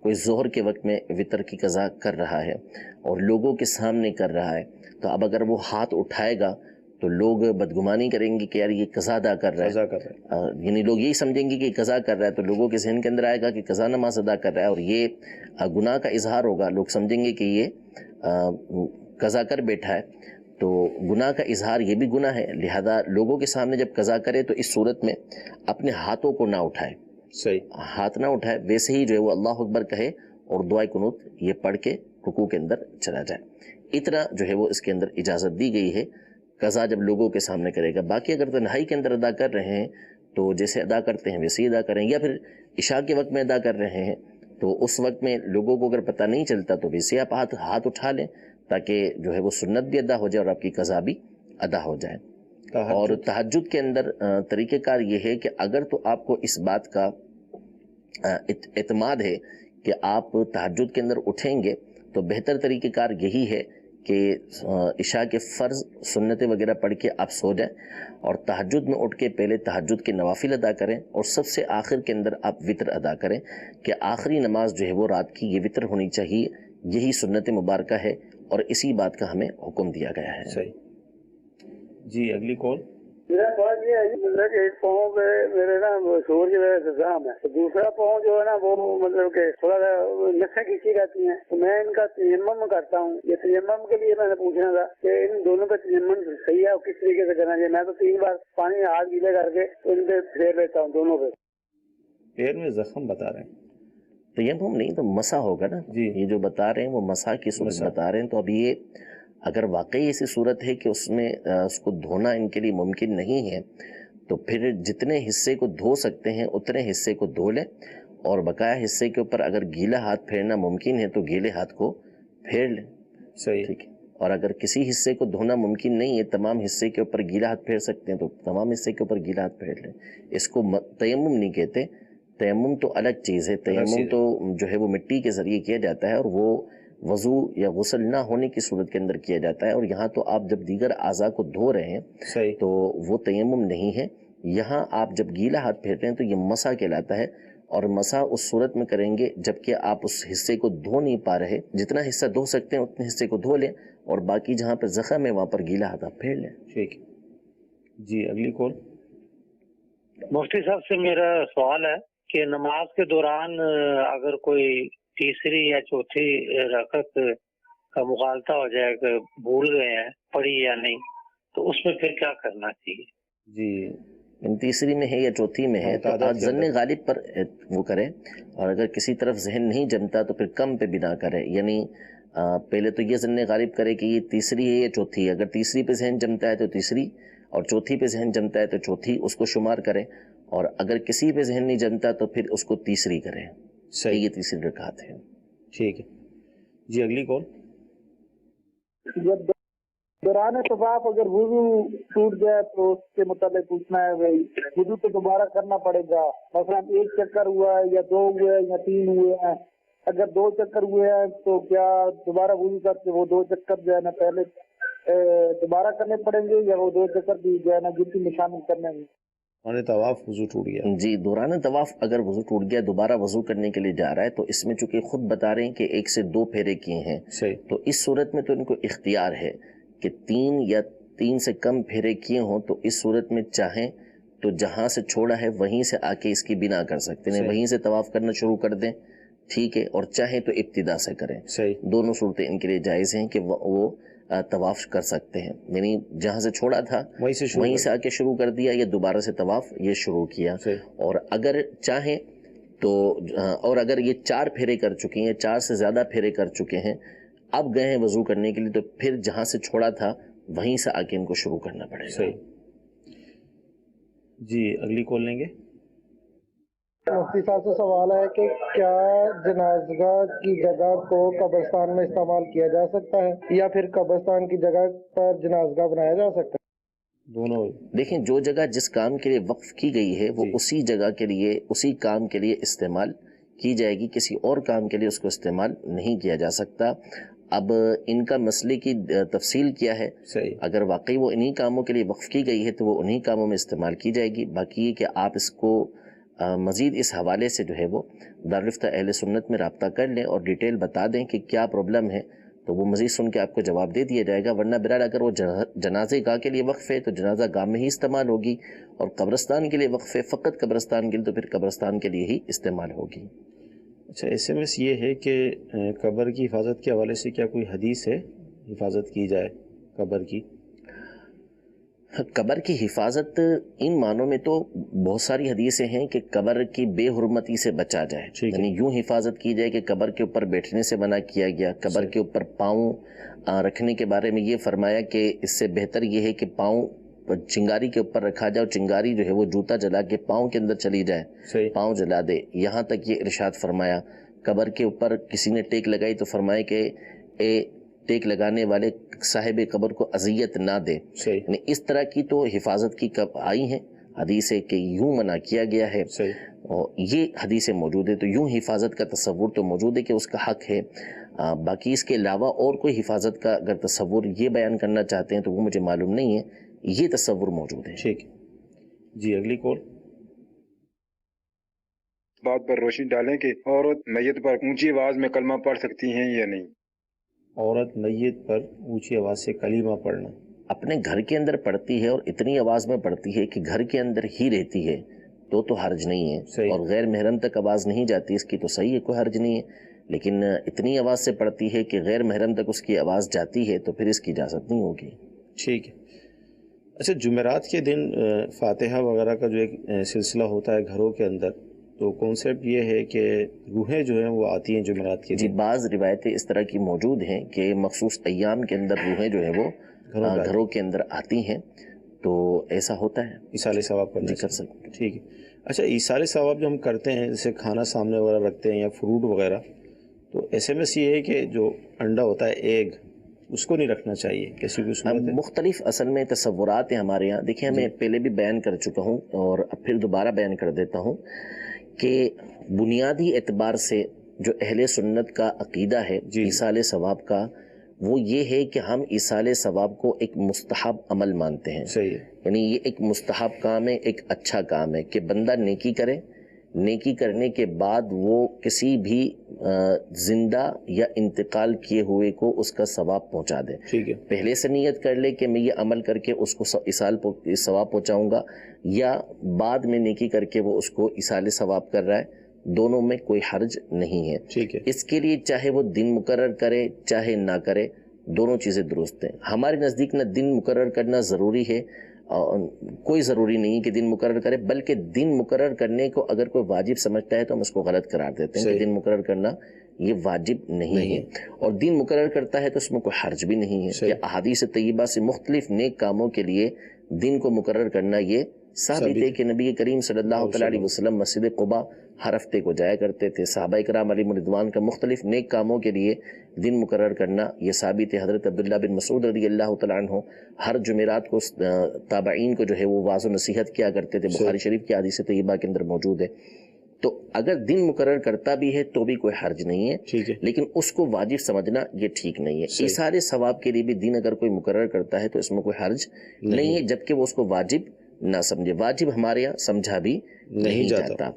کوئی ظہر کے وقت میں وطر کی قضا کر رہا ہے اور لوگوں کے سامنے کر رہا ہے، تو اب اگر وہ ہاتھ اٹھائے گا تو لوگ بدگمانی کریں گے کہ یار یہ قضا ادا کر رہا ہے، یعنی لوگ یہی سمجھیں گے کہ قضا کر رہا ہے، تو لوگوں کے ذہن کے اندر آئے گا کہ قضا نماز ادا کر رہا ہے اور یہ گناہ کا اظہار ہوگا، لوگ سمجھیں گے کہ یہ قضا کر بیٹھا ہے، تو گناہ کا اظہار یہ بھی گناہ ہے، لہذا لوگوں کے سامنے جب قضا کرے تو اس صورت میں اپنے ہاتھوں کو نہ اٹھائے، ہاتھ نہ اٹھائے، ویسے ہی جو ہے وہ اللہ اکبر کہے اور دعائے قنوت یہ پڑھ کے رکوع کے اندر چلا جائے، اتنا جو ہے وہ اس کے اندر اجازت دی گئی ہے، قضا جب لوگوں کے سامنے کرے گا۔ باقی اگر تنہائی کے اندر ادا کر رہے ہیں تو جیسے ادا کرتے ہیں ویسے ہی ادا کریں، یا پھر عشاء کے وقت میں ادا کر رہے ہیں تو اس وقت میں لوگوں کو اگر پتہ نہیں چلتا تو ویسے آپ ہاتھ اٹھا لیں تاکہ جو ہے وہ سنت بھی ادا ہو جائے اور آپ کی قضا بھی ادا ہو جائے۔ اور تہجد کے اندر طریقہ کار یہ ہے کہ اگر تو آپ کو اس بات کا اعتماد ہے کہ آپ تہجد کے اندر اٹھیں گے تو بہتر طریقہ کار یہی ہے کہ عشاء کے فرض سنتیں وغیرہ پڑھ کے آپ سو جائیں اور تہجد میں اٹھ کے پہلے تہجد کے نوافل ادا کریں اور سب سے آخر کے اندر آپ وطر ادا کریں کہ آخری نماز جو ہے وہ رات کی یہ وطر ہونی چاہیے، یہی سنت مبارکہ ہے اور اسی بات کا ہمیں حکم دیا گیا ہے۔ صحیح۔ جی اگلی کال۔ میرا سوال یہ ہے مطلب کہ ایک پاؤں پہ میرے نا شوگر کی وجہ سے زخم ہے، تو دوسرا پاؤں جو ہے نا وہ مطلب کہ تھوڑا سا نسیں کھینچی رہتی ہیں، تو میں ان کا تیمم کرتا ہوں، یہ تیمم کے لیے میں نے پوچھنا تھا کہ ان دونوں کا تیمم صحیح ہے اور کس طریقے سے کرنا چاہیے؟ میں تو 3 بار پانی ہاتھ گیلے کر کے ان پہ پھیر لیتا ہوں، دونوں پہ۔ پیر میں زخم بتا رہے ہیں؟ تیمم نہیں تو مسح ہوگا نا، یہ جو بتا رہے ہیں وہ مسح کی صورت بتا رہے ہیں، تو اب یہ اگر واقعی ایسی صورت ہے کہ اس میں اس کو دھونا ان کے لیے ممکن نہیں ہے تو پھر جتنے حصے کو دھو سکتے ہیں اتنے حصے کو دھو لیں اور بقایا حصے کے اوپر اگر گیلا ہاتھ پھیرنا ممکن ہے تو گیلے ہاتھ کو پھیر لیں۔ صحیح۔ ٹھیک ہے۔ اور اگر کسی حصے کو دھونا ممکن نہیں ہے، تمام حصے کے اوپر گیلا ہاتھ پھیر سکتے ہیں تو تمام حصے کے اوپر گیلا ہاتھ پھیر لیں. اس کو تیمم نہیں کہتے. تیمم تو الگ چیز ہے. تیمم تو جو ہے وہ مٹی کے ذریعے کیا جاتا ہے اور وہ وضو یا غسل نہ ہونے کی صورت کے اندر کیا جاتا ہے. اور یہاں تو آپ جب دیگر اعضاء کو دھو رہے ہیں تو وہ تیمم نہیں ہے. یہاں آپ جب گیلا ہاتھ پھیر رہے ہیں تو یہ مسح کہلاتا ہے، اور مسح اس صورت میں کریں گے جبکہ آپ اس حصے کو دھو نہیں پا رہے. جتنا حصہ دھو سکتے ہیں اتنے حصے کو دھو لیں، اور باقی جہاں پہ زخم ہے وہاں پر گیلا ہاتھ آپ پھیر لیں. ٹھیک. جی اگلی کال. مفتی صاحب سے میرا سوال ہے کہ نماز کے دوران اگر کوئی تیسری یا چوتھی رکعت کا مغالطہ ہو جائے کہ بھول گئے ہیں پڑھی یا نہیں، تو اس میں پھر کیا کرنا چاہیے؟ جی تیسری میں ہے یا چوتھی میں ہے تو آج ظن غالب پر وہ کرے، اور اگر کسی طرف ذہن نہیں جمتا تو پھر کم پہ بنا کرے. یعنی پہلے تو یہ ظن غالب کرے کہ یہ تیسری ہے یا چوتھی ہے. اگر تیسری پہ ذہن جمتا ہے تو تیسری، اور چوتھی پہ ذہن جمتا ہے تو چوتھی، اس کو شمار کرے. اور اگر کسی پہ ذہن نہیں جمتا تو پھر اس کو تیسری کرے. صحیح. یہ تیسری رکعت ہے. ٹھیک ہے. جی اگلی کال. جب دوران طواف اگر وضو ٹوٹ جائے تو اس کے متعلق پوچھنا ہے بھائی وضو تو دوبارہ کرنا پڑے گا. مثلا ایک چکر ہوا ہے یا 2 ہوئے ہیں یا 3 ہوئے ہیں، اگر 2 چکر ہوئے ہیں تو کیا دوبارہ وضو کر کے وہ 2 چکر جو ہے نا پہلے دوبارہ کرنے پڑیں گے، یا وہ 2 چکر بھی جو ہے نا گنتی میں شامل کرنے ہیں؟ دوران طواف وضو ٹوٹ گیا. جی دوران طواف اگر وضو ٹوٹ گیا، دوبارہ وضو کرنے کے لیے جا رہا ہے تو اس میں چونکہ خود بتا رہے ہیں کہ 1 سے 2 پھیرے کیے ہیں، تو اس صورت میں تو ان کو اختیار ہے کہ 3 یا 3 سے کم پھیرے کیے ہوں تو اس صورت میں چاہیں تو جہاں سے چھوڑا ہے وہیں سے آ کے اس کی بنا کر سکتے ہیں، وہیں سے طواف کرنا شروع کر دیں. ٹھیک ہے. اور چاہیں تو ابتدا سے کریں. دونوں صورتیں ان کے لیے جائز ہیں کہ وہ طواف کر سکتے ہیں. یعنی جہاں سے چھوڑا تھا وہیں سے آ کے شروع کر دیا، یا دوبارہ سے طواف یہ شروع کیا. اور اگر چاہیں تو اور اگر یہ 4 پھیرے کر چکے ہیں، 4 سے زیادہ پھیرے کر چکے ہیں، اب گئے ہیں وضو کرنے کے لیے، تو پھر جہاں سے چھوڑا تھا وہیں سے آ کے ان کو شروع کرنا پڑے گا. صحیح. جی اگلی کال لیں گے. مفتی صاحب سے سوال ہے کہ کیا جنازگاہ کی جگہ کو قبرستان میں استعمال کیا جا سکتا ہے، یا پھر قبرستان کی جگہ پر جنازگاہ بنایا جا سکتا ہے؟ دونوں. دیکھیں جو جگہ جس کام کے لیے وقف کی گئی ہے وہ اسی جگہ کے لیے، اسی کام کے لیے استعمال کی جائے گی. کسی اور کام کے لیے اس کو استعمال نہیں کیا جا سکتا. اب ان کا مسئلے کی تفصیل کیا ہے. اگر واقعی وہ انہی کاموں کے لیے وقف کی گئی ہے تو وہ انہی کاموں میں استعمال کی جائے گی. باقی یہ کہ آپ اس کو مزید اس حوالے سے جو ہے وہ دارالفتہ اہل سنت میں رابطہ کر لیں اور ڈیٹیل بتا دیں کہ کیا پرابلم ہے، تو وہ مزید سن کے آپ کو جواب دے دیا جائے گا. ورنہ بہرحال اگر وہ جنازے گاہ کے لیے وقف ہے تو جنازہ گاہ میں ہی استعمال ہوگی، اور قبرستان کے لیے وقف ہے فقط قبرستان کے لیے تو پھر قبرستان کے لیے ہی استعمال ہوگی. اچھا SMS یہ ہے کہ قبر کی حفاظت کے حوالے سے کیا کوئی حدیث ہے حفاظت کی جائے قبر کی؟ قبر کی حفاظت ان معنوں میں تو بہت ساری حدیثیں ہیں کہ قبر کی بے حرمتی سے بچا جائے. یعنی یوں حفاظت کی جائے کہ قبر کے اوپر بیٹھنے سے منع کیا گیا، قبر کے اوپر پاؤں رکھنے کے بارے میں یہ فرمایا کہ اس سے بہتر یہ ہے کہ پاؤں چنگاری کے اوپر رکھا جائے، اور چنگاری جو ہے وہ جوتا جلا کے پاؤں کے اندر چلی جائے، پاؤں جلا دے. یہاں تک یہ ارشاد فرمایا. قبر کے اوپر کسی نے ٹیک لگائی تو فرمایا کہ اے ٹیک لگانے والے صاحب قبر کو اذیت نہ دے. یعنی اس طرح کی تو حفاظت کی آئی ہیں حدیثیں کہ یوں منع کیا گیا ہے، اور یہ حدیثیں موجود ہے. تو یوں حفاظت کا تصور تو موجود ہے کہ اس کا حق ہے. باقی اس کے علاوہ اور کوئی حفاظت کا اگر تصور یہ بیان کرنا چاہتے ہیں تو وہ مجھے معلوم نہیں ہے. یہ تصور موجود ہے. ٹھیک. جی اگلی کال. بات پر روشنی ڈالیں کہ عورت میت پر اونچی آواز میں کلمہ پڑھ سکتی ہیں یا نہیں؟ عورت میت پر اونچی آواز سے کلمہ پڑھنا اپنے گھر کے اندر پڑھتی ہے اور اتنی آواز میں پڑھتی ہے کہ گھر کے اندر ہی رہتی ہے تو حرج نہیں ہے. اور غیر محرم تک آواز نہیں جاتی اس کی تو صحیح ہے، کوئی حرج نہیں ہے. لیکن اتنی آواز سے پڑھتی ہے کہ غیر محرم تک اس کی آواز جاتی ہے تو پھر اس کی اجازت نہیں ہوگی. ٹھیک ہے. اچھا جمعرات کے دن فاتحہ وغیرہ کا جو ایک سلسلہ ہوتا ہے گھروں کے اندر، تو کنسیپٹ یہ ہے کہ روحیں جو ہیں وہ آتی ہیں جمعرات کے دن. جی بعض روایتیں اس طرح کی موجود ہیں کہ مخصوص ایام کے اندر روحیں جو ہیں وہ گھروں کے اندر آتی ہیں، تو ایسا ہوتا ہے. ایصال ثواب کرنا کر سکتے. ٹھیک ہے. اچھا ایصال ثواب جو ہم کرتے ہیں جیسے کھانا سامنے وغیرہ رکھتے ہیں یا فروٹ وغیرہ، تو SMS یہ ہے کہ جو انڈا ہوتا ہے ایگ، اس کو نہیں رکھنا چاہیے، کیسی کوئی صورت ہے؟ مختلف اصل میں تصورات ہیں ہمارے یہاں. دیکھیں میں پہلے بھی بیان کر چکا ہوں اور اب پھر دوبارہ بیان کر دیتا ہوں کہ بنیادی اعتبار سے جو اہل سنت کا عقیدہ ہے ایصال ثواب کا، وہ یہ ہے کہ ہم ایصال ثواب کو ایک مستحب عمل مانتے ہیں. صحیح ہے. یعنی یہ ایک مستحب کام ہے، ایک اچھا کام ہے کہ بندہ نیکی کرے، نیکی کرنے کے بعد وہ کسی بھی زندہ یا انتقال کیے ہوئے کو اس کا ثواب پہنچا دے. ٹھیک ہے. پہلے سے نیت کر لے کہ میں یہ عمل کر کے اس کو ثواب پہنچاؤں گا، یا بعد میں نیکی کر کے وہ اس کو ایصال ثواب کر رہا ہے، دونوں میں کوئی حرج نہیں ہے. ٹھیک ہے. اس کے لیے چاہے وہ دن مقرر کرے چاہے نہ کرے، دونوں چیزیں درست ہیں. ہمارے نزدیک نہ دن مقرر کرنا ضروری ہے، کوئی ضروری نہیں کہ دن مقرر کرے، بلکہ دن مقرر کرنے کو اگر کوئی واجب سمجھتا ہے تو ہم اس کو غلط قرار دیتے ہیں کہ دن مقرر کرنا یہ واجب نہیں ہے، اور دن مقرر کرتا ہے تو اس میں کوئی حرج بھی نہیں ہے. کہ احادیث طیبہ سے مختلف نیک کاموں کے لیے دن کو مقرر کرنا یہ ثابت ہے کہ نبی کریم صلی اللہ علیہ وسلم مسجد قباء ہر ہفتے کو جایا کرتے تھے. صحابہ کرام علیہم رضوان کا مختلف نیک کاموں کے لیے دن مقرر کرنا یہ ثابت ہے. حضرت عبداللہ بن مسعود رضی اللہ تعالیٰ عنہ ہر جمعرات کو تابعین کو جو ہے وہ واعظ و نصیحت کیا کرتے تھے، بخاری شریف کی حدیث طیبہ کے اندر موجود ہے. تو اگر دن مقرر کرتا بھی ہے تو بھی کوئی حرج نہیں ہے، لیکن اس کو واجب سمجھنا یہ ٹھیک نہیں ہے. ایصال ثواب کے لیے بھی دن اگر کوئی مقرر کرتا ہے تو اس میں کوئی حرج نہیں ہے، جبکہ وہ اس کو واجب نہ سمجھے. واجب ہمارے یہاں سمجھا بھی نہیں جاتا.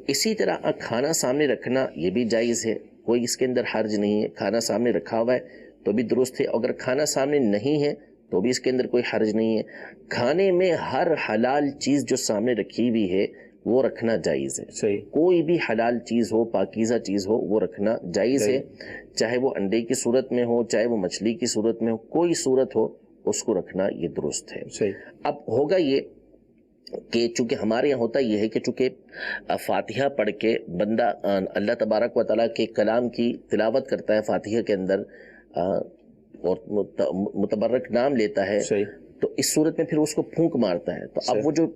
اسی طرح کھانا سامنے رکھنا یہ بھی جائز ہے، کوئی اس کے اندر حرج نہیں ہے. کھانا سامنے رکھا ہوا ہے تو بھی درست ہے، اگر کھانا سامنے نہیں ہے تو بھی اس کے اندر کوئی حرج نہیں ہے. کھانے میں ہر حلال چیز جو سامنے رکھی ہوئی ہے وہ رکھنا جائز ہے. کوئی بھی حلال چیز ہو، پاکیزہ چیز ہو، وہ رکھنا جائز ہے، چاہے وہ انڈے کی صورت میں ہو چاہے وہ مچھلی کی صورت میں ہو، کوئی صورت ہو اس کو رکھنا یہ درست ہے. اب ہوگا یہ کہ چونکہ ہمارے یہاں ہوتا یہ ہے کہ چونکہ فاتحہ پڑھ کے بندہ اللہ تبارک و تعالیٰ کے کلام کی تلاوت کرتا ہے فاتحہ کے اندر اور متبرک نام لیتا ہے، تو اس صورت میں پھر اس کو پھونک مارتا ہے. تو اب وہ جو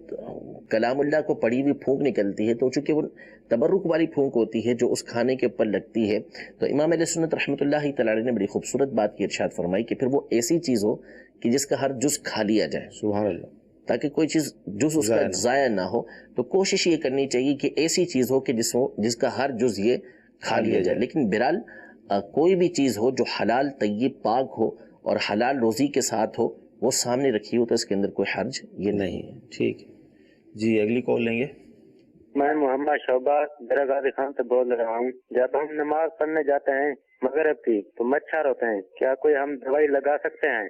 کلام اللہ کو پڑھی ہوئی پھونک نکلتی ہے تو چونکہ وہ تبرک والی پھونک ہوتی ہے جو اس کھانے کے اوپر لگتی ہے، تو امام اہل سنت رحمۃ اللہ تعالیٰ نے بڑی خوبصورت بات کی ارشاد فرمائی کہ پھر وہ ایسی چیز ہو کہ جس کا ہر جز کھا لیا جائے. سبحان اللہ. تاکہ کوئی چیز جز اس کا ضائع نہ ہو. تو کوشش یہ کرنی چاہیے کہ ایسی چیز ہو کہ جس کا ہر جز یہ کھا لیا جائے. لیکن بہرحال کوئی بھی چیز ہو جو حلال طیب پاک ہو اور حلال روزی کے ساتھ ہو، وہ سامنے رکھی ہو تو اس کے اندر کوئی حرج یہ نہیں ہے. ٹھیک ہے جی، اگلی کال لیں گے. میں محمد شہباز درگاہ خان سے بول رہا ہوں. جب ہم نماز پڑھنے جاتے ہیں مغرب کی تو مچھر ہوتے ہیں، کیا کوئی ہم دوائی لگا سکتے ہیں؟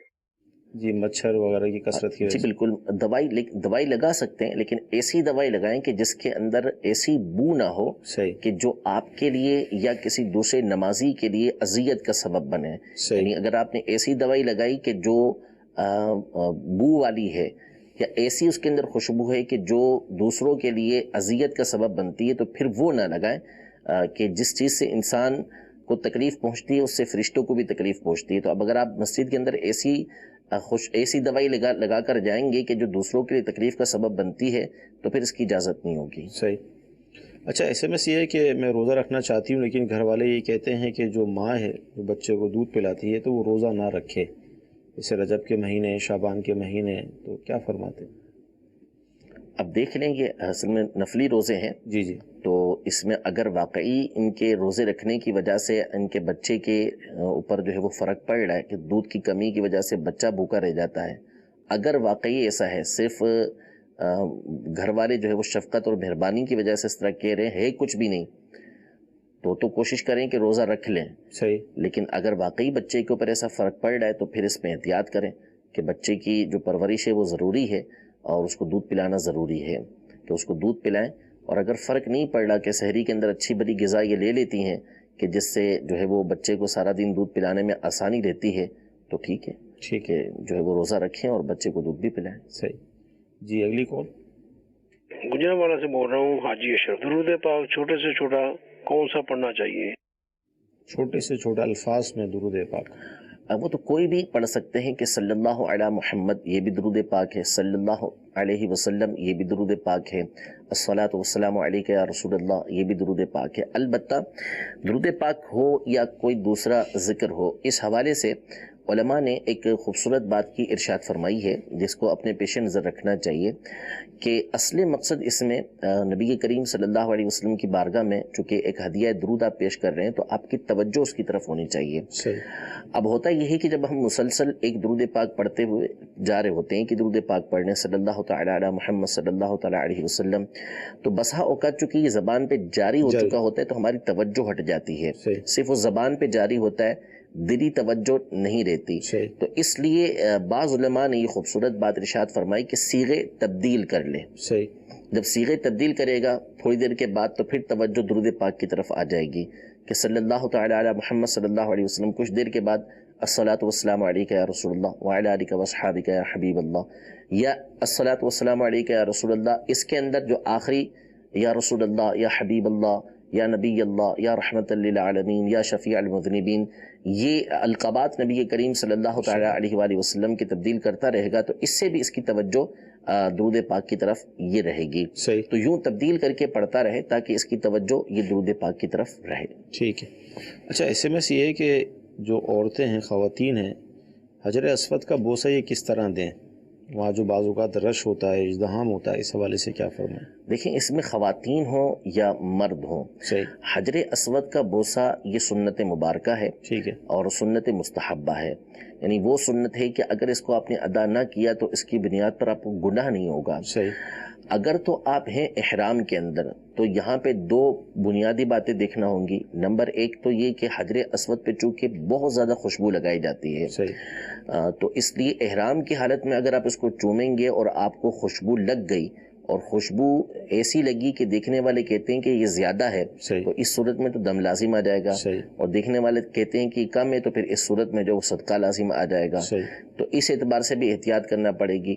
جی، مچھر وغیرہ کی کثرت کی وجہ سے بالکل دوائی لگا سکتے ہیں، لیکن ایسی دوائی لگائیں کہ جس کے اندر ایسی بو نہ ہو کہ جو آپ کے لیے یا کسی دوسرے نمازی کے لیے اذیت کا سبب بنے. یعنی اگر آپ نے ایسی دوائی لگائی کہ جو بو والی ہے یا ایسی اس کے اندر خوشبو ہے کہ جو دوسروں کے لیے اذیت کا سبب بنتی ہے، تو پھر وہ نہ لگائیں. کہ جس چیز سے انسان کو تکلیف پہنچتی ہے اس سے فرشتوں کو بھی تکلیف پہنچتی ہے. تو اب اگر آپ مسجد کے اندر ایسی دوائی لگا کر جائیں گے کہ جو دوسروں کے لیے تکلیف کا سبب بنتی ہے تو پھر اس کی اجازت نہیں ہوگی. صحیح. اچھا، ایس ایم ایس یہ ہے کہ میں روزہ رکھنا چاہتی ہوں لیکن گھر والے یہ کہتے ہیں کہ جو ماں ہے جو بچے کو دودھ پلاتی ہے تو وہ روزہ نہ رکھے، جیسے رجب کے مہینے، شعبان کے مہینے، تو کیا فرماتے ہیں؟ اب دیکھ لیں کہ اصل میں نفلی روزے ہیں. جی جی. تو اس میں اگر واقعی ان کے روزے رکھنے کی وجہ سے ان کے بچے کے اوپر جو ہے وہ فرق پڑ رہا ہے کہ دودھ کی کمی کی وجہ سے بچہ بھوکا رہ جاتا ہے، اگر واقعی ایسا ہے، صرف گھر والے جو ہے وہ شفقت اور مہربانی کی وجہ سے اس طرح کہہ رہے ہیں، کچھ بھی نہیں، تو کوشش کریں کہ روزہ رکھ لیں. صحیح. لیکن اگر واقعی بچے کے اوپر ایسا فرق پڑ رہا ہے تو پھر اس میں احتیاط کریں کہ بچے کی جو پرورش ہے وہ ضروری ہے اور اس کو دودھ پلانا ضروری ہے، کہ اس کو دودھ پلائیں. اور اگر فرق نہیں پڑ رہا کہ سحری کے اندر اچھی بڑی غذا یہ لے لیتی ہیں کہ جس سے جو ہے وہ بچے کو سارا دن دودھ پلانے میں آسانی رہتی ہے، تو ٹھیک ہے جو ہے وہ روزہ رکھیں اور بچے کو دودھ بھی پلائیں. صحیح. جی، اگلی کال. گجرانوالہ سے بول رہا ہوں، حاجی اشرف. درود پاک چھوٹے سے چھوٹا کون سا پڑھنا چاہیے؟ چھوٹے سے چھوٹا الفاظ میں درود پاک وہ تو کوئی بھی پڑھ سکتے ہیں کہ صلی اللہ علی محمد، یہ بھی درود پاک ہے. صلی اللہ علیہ وسلم، یہ بھی درود پاک ہے. الصلاۃ والسلام علیک یا رسول اللہ، یہ بھی درود پاک ہے. البتہ درود پاک ہو یا کوئی دوسرا ذکر ہو، اس حوالے سے علماء نے ایک خوبصورت بات کی ارشاد فرمائی ہے جس کو اپنے پیش نظر رکھنا چاہیے کہ اصل مقصد اس میں نبی کریم صلی اللہ علیہ وسلم کی بارگاہ میں چونکہ ایک ہدیہ درود آپ پیش کر رہے ہیں تو آپ کی توجہ اس کی طرف ہونی چاہیے. اب ہوتا یہ ہے کہ جب ہم مسلسل ایک درود پاک پڑھتے ہوئے جا رہے ہوتے ہیں کہ درود پاک پڑھنے صلی اللہ تعالی علی محمد صلی اللہ تعالی علیہ وسلم، تو بسا اوقات چونکہ یہ زبان پہ جاری ہو چکا ہوتا ہے تو ہماری توجہ ہٹ جاتی ہے، صرف وہ زبان پہ جاری ہوتا ہے، دلی توجہ نہیں رہتی. تو اس لیے بعض علماء نے یہ خوبصورت بات ارشاد فرمائی کہ صیغے تبدیل کر لیں. جب صیغے تبدیل کرے گا تھوڑی دیر کے بعد تو پھر توجہ درود پاک کی طرف آ جائے گی کہ صلی اللہ تعالی علی محمد صلی اللہ علیہ وسلم، کچھ دیر کے بعد الصلاۃ والسلام علیک یا رسول اللہ وعلی آلک واصحابک یا حبیب اللہ، یا الصلاۃ والسلام علیک یا رسول اللہ، اس کے اندر جو آخری یا رسول اللہ یا حبیب اللہ یا نبی اللہ یا رحمت للعالمین یا شفیع المذنبین، یہ القابات نبی کریم صلی اللہ تعالی علیہ وآلہ وسلم کی تبدیل کرتا رہے گا تو اس سے بھی اس کی توجہ درود پاک کی طرف یہ رہے گی. تو یوں تبدیل کر کے پڑھتا رہے تاکہ اس کی توجہ یہ درود پاک کی طرف رہے. ٹھیک ہے. اچھا SMS یہ ہے کہ جو عورتیں ہیں، خواتین ہیں، حجر اسود کا بوسہ یہ کس طرح دیں؟ وہاں جو بعض اوقات رش ہوتا ہے، ازدحام ہوتا ہے، اس حوالے سے کیا فرمائیں؟ دیکھیں اس میں خواتین ہوں یا مرد ہوں، حجر اسود کا بوسہ یہ سنت مبارکہ ہے، ٹھیک ہے، اور سنت مستحبہ ہے. یعنی وہ سنت ہے کہ اگر اس کو آپ نے ادا نہ کیا تو اس کی بنیاد پر آپ کو گناہ نہیں ہوگا. اگر تو آپ ہیں احرام کے اندر تو یہاں پہ دو بنیادی باتیں دیکھنا ہوں گی. نمبر ایک تو یہ کہ حجر اسود پہ چونکہ بہت زیادہ خوشبو لگائی جاتی ہے، تو اس لیے احرام کی حالت میں اگر آپ اس کو چومیں گے اور آپ کو خوشبو لگ گئی اور خوشبو ایسی لگی کہ دیکھنے والے کہتے ہیں کہ یہ زیادہ ہے تو اس صورت میں تو دم لازم آ جائے گا، اور دیکھنے والے کہتے ہیں کہ کم ہے تو پھر اس صورت میں جو صدقہ لازم آ جائے گا. تو اس اعتبار سے بھی احتیاط کرنا پڑے گی.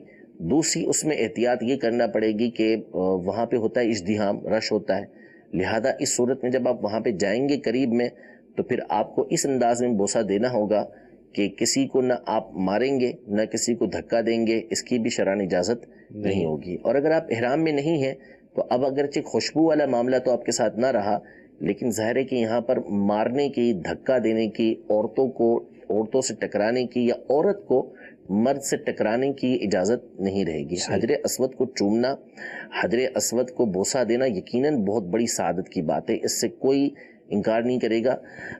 دوسری اس میں احتیاط یہ کرنا پڑے گی کہ وہاں پہ ہوتا ہے ازدحام، رش ہوتا ہے، لہذا اس صورت میں جب آپ وہاں پہ جائیں گے قریب میں تو پھر آپ کو اس انداز میں بوسہ دینا ہوگا کہ کسی کو نہ آپ ماریں گے نہ کسی کو دھکا دیں گے، اس کی بھی شرعاً اجازت نہیں ہوگی. اور اگر آپ احرام میں نہیں ہیں تو اب اگرچہ خوشبو والا معاملہ تو آپ کے ساتھ نہ رہا، لیکن ظاہر ہے کہ یہاں پر مارنے کی، دھکا دینے کی، عورتوں سے ٹکرانے کی یا عورت کو مرد سے ٹکرانے کی اجازت نہیں رہے گی. حجر اسود کو چومنا، حجر اسود کو بوسہ دینا یقیناً بہت بڑی سعادت کی بات ہے، اس سے کوئی انکار نہیں کرے گا.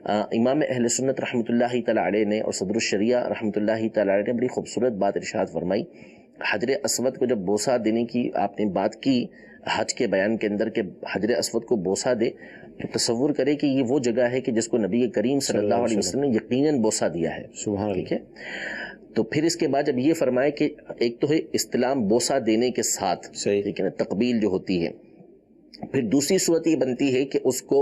امام اہل سنت رحمۃ اللہ تعالی علیہ نے اور صدر الشریعہ رحمۃ اللہ تعالی علیہ نے بڑی خوبصورت بات ارشاد فرمائی. حجر اسود کو جب بوسہ دینے کی آپ نے بات کی حج کے بیان کے اندر کہ حجر اسود کو بوسہ دے، تو تصور کرے کہ یہ وہ جگہ ہے کہ جس کو نبی کریم صلی اللہ علیہ وسلم نے یقیناً بوسہ دیا ہے. ٹھیک ہے. تو پھر اس کے بعد جب یہ فرمائے کہ ایک تو ہے استلام بوسہ دینے کے ساتھ، ٹھیک ہے نا، تقبیل جو ہوتی ہے، پھر دوسری صورت یہ بنتی ہے کہ اس کو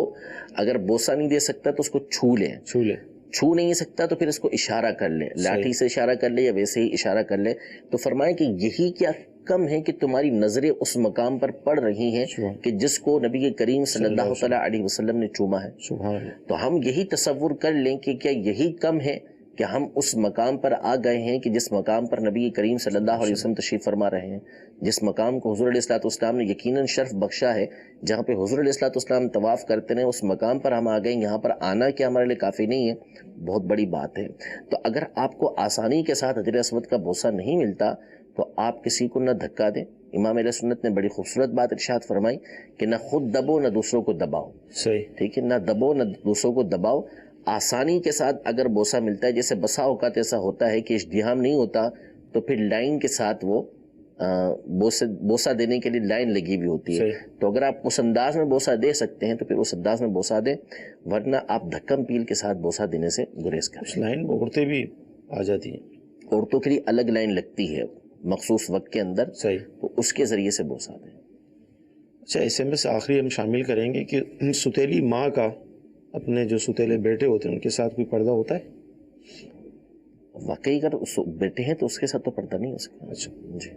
اگر بوسہ نہیں دے سکتا تو اس کو چھو نہیں سکتا تو پھر اس کو اشارہ کر لے، لاٹھی سے اشارہ کر لے یا ویسے ہی اشارہ کر لے. تو فرمائے کہ یہی کیا کم ہے کہ تمہاری نظریں اس مقام پر پڑ رہی ہیں کہ جس کو نبی کریم صلی اللہ تعالی علیہ وسلم نے چوما ہے. تو ہم یہی تصور کر لیں کہ کیا یہی کم ہے کہ ہم اس مقام پر آ گئے ہیں کہ جس مقام پر نبی کریم صلی اللہ علیہ وسلم تشریف فرما رہے ہیں، جس مقام کو حضور علیہ الصلوۃ والسلام نے یقیناً شرف بخشا ہے، جہاں پہ حضور علیہ الصلوۃ والسلام طواف کرتے ہیں، اس مقام پر ہم آ گئے. یہاں پر آنا کیا ہمارے لیے کافی نہیں ہے، بہت بڑی بات ہے. تو اگر آپ کو آسانی کے ساتھ حجر اسود کا بوسہ نہیں ملتا تو آپ کسی کو نہ دھکا دیں. امام اہل سنت نے بڑی خوبصورت بات ارشاد فرمائی کہ نہ خود دبو نہ دوسروں کو دباؤ. ٹھیک ہے، نہ دبو نہ دوسروں کو دباؤ. آسانی کے ساتھ اگر بوسہ ملتا ہے، جیسے بسا اوقات ایسا ہوتا ہے کہ ازدحام نہیں ہوتا تو پھر لائن کے ساتھ وہ بوسہ دینے کے لیے لائن لگی ہوئی ہوتی ہے. تو اگر آپ اس انداز میں بوسہ دے سکتے ہیں تو پھر اس انداز میں بوسہ دیں، ورنہ آپ دھکم پیل کے ساتھ بوسہ دینے سے گریز کریں. لائن عورتیں بھی آ جاتی ہیں، عورتوں کے لیے الگ لائن لگتی ہے مخصوص وقت کے اندر، تو اس کے ذریعے سے بوسہ دیں. اچھا، SMS آخری ہم شامل کریں گے کہ ستیلی ماں کا اپنے جو ستیلے بیٹے ہوتے ہیں ان کے ساتھ کوئی پردہ ہوتا ہے؟ واقعی اگر بیٹے ہیں تو اس کے ساتھ تو پردہ نہیں ہو سکتا. اچھا جی.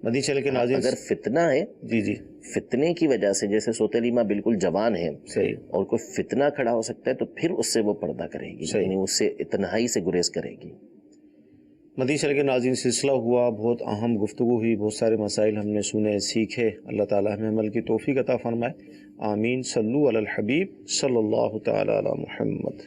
مدنی چینل کے ناظرین، اگر فتنہ ہے، جی فتنے کی وجہ سے، جیسے سوتیلی ماں بالکل جوان ہے اور کوئی فتنہ کھڑا ہو سکتا ہے تو پھر اس سے وہ پردہ کرے گی، یعنی اس سے تنہائی سے گریز کرے گی. مدنی چینل کے ناظرین، سلسلہ ہوا، بہت اہم گفتگو ہوئی، بہت سارے مسائل ہم نے سنے، سیکھے. اللہ تعالیٰ ہمیں عمل کی توفیق عطا فرمائے. آمین. صلو علی الحبیب صلی اللہ تعالی علی محمد.